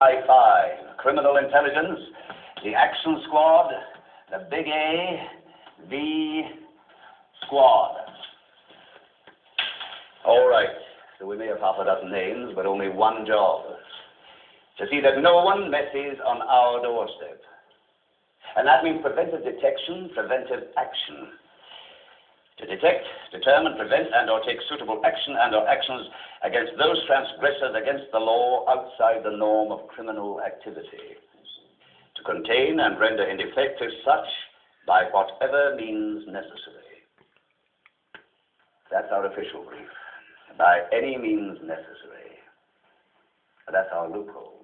CI5, Criminal Intelligence, the Action Squad, the Big A, V Squad. All right, so we may have half a dozen names, but only one job. To see that no one messes on our doorstep. And that means preventive detection, preventive action. To detect, determine, prevent, and/or take suitable action and/or actions against those transgressors against the law outside the norm of criminal activity. To contain and render ineffective such by whatever means necessary. That's our official brief. By any means necessary. That's our loophole.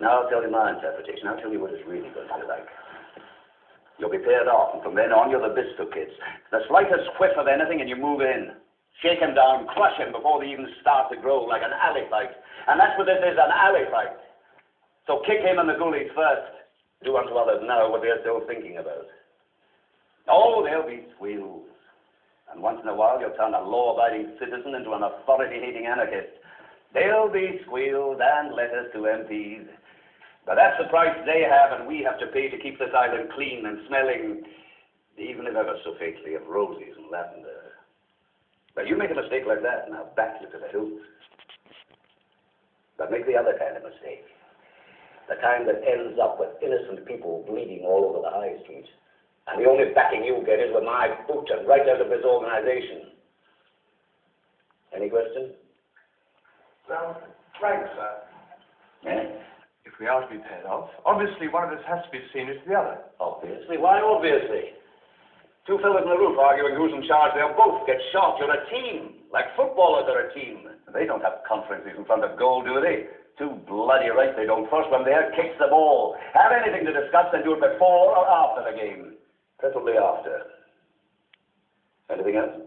Now I'll tell you my interpretation. I'll tell you what it's really going to be like. You'll be paired off, and from then on, you're the biscuit kids. The slightest whiff of anything, and you move in. Shake him down, crush him before they even start to grow, like an alley fight. And that's what this is, an alley fight. So kick him and the ghoulies first. Do unto others now what they're still thinking about. Oh, there'll be squeals. And once in a while, you'll turn a law-abiding citizen into an authority-hating anarchist. There'll be squeals and letters to MPs. But that's the price they have and we have to pay to keep this island clean and smelling, even if ever so faintly, of roses and lavender. But you make a mistake like that and I'll back you to the hilt. But make the other kind of mistake. The kind that ends up with innocent people bleeding all over the high street. And the only backing you get is with my boot and right out of this organization. Any questions? Well, Frank, sir. Yeah? If we are to be paired off, obviously one of us has to be seen as the other. Obviously? Why obviously? Two fellas in the roof arguing who's in charge, they'll both get shot. You're a team. Like footballers are a team. They don't have conferences in front of goal, do they? Too bloody right they don't. First one there kicks the ball. Have anything to discuss and do it before or after the game. Preferably after. Anything else?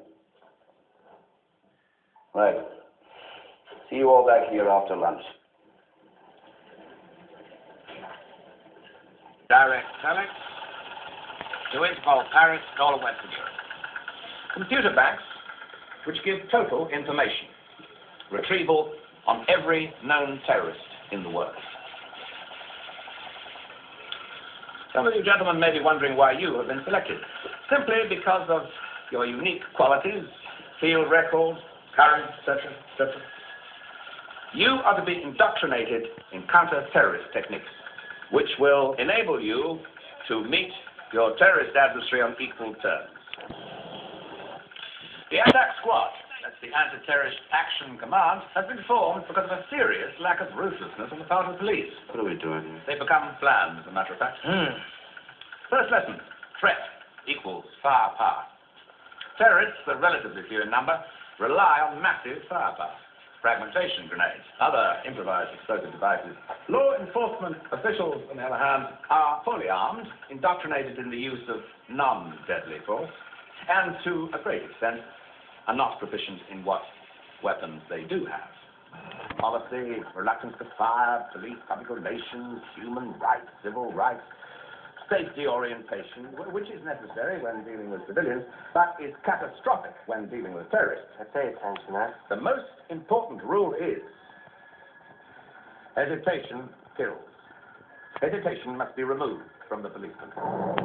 Right. See you all back here after lunch. Direct telex to Interpol Paris, all of Western Europe. Computer banks which give total information. Retrieval on every known terrorist in the world. Some of you gentlemen may be wondering why you have been selected. Simply because of your unique qualities, field record, courage, etc., etc. You are to be indoctrinated in counter-terrorist techniques, which will enable you to meet your terrorist adversary on equal terms. The ATAC squad, that's the Anti-Terrorist Action Command, has been formed because of a serious lack of ruthlessness on the part of the police. What are we doing here? They become bland, as a matter of fact. First lesson, threat equals firepower. Terrorists, are relatively few in number, rely on massive firepower. Fragmentation grenades, other improvised explosive devices. Law enforcement officials, on the other hand, are fully armed, indoctrinated in the use of non-deadly force, and to a great extent, are not proficient in what weapons they do have. Policy, reluctance to fire, police, public relations, human rights, civil rights, safety orientation, which is necessary when dealing with civilians, but is catastrophic when dealing with terrorists. I pay attention, eh? The most important rule is hesitation kills. Hesitation must be removed from the policeman.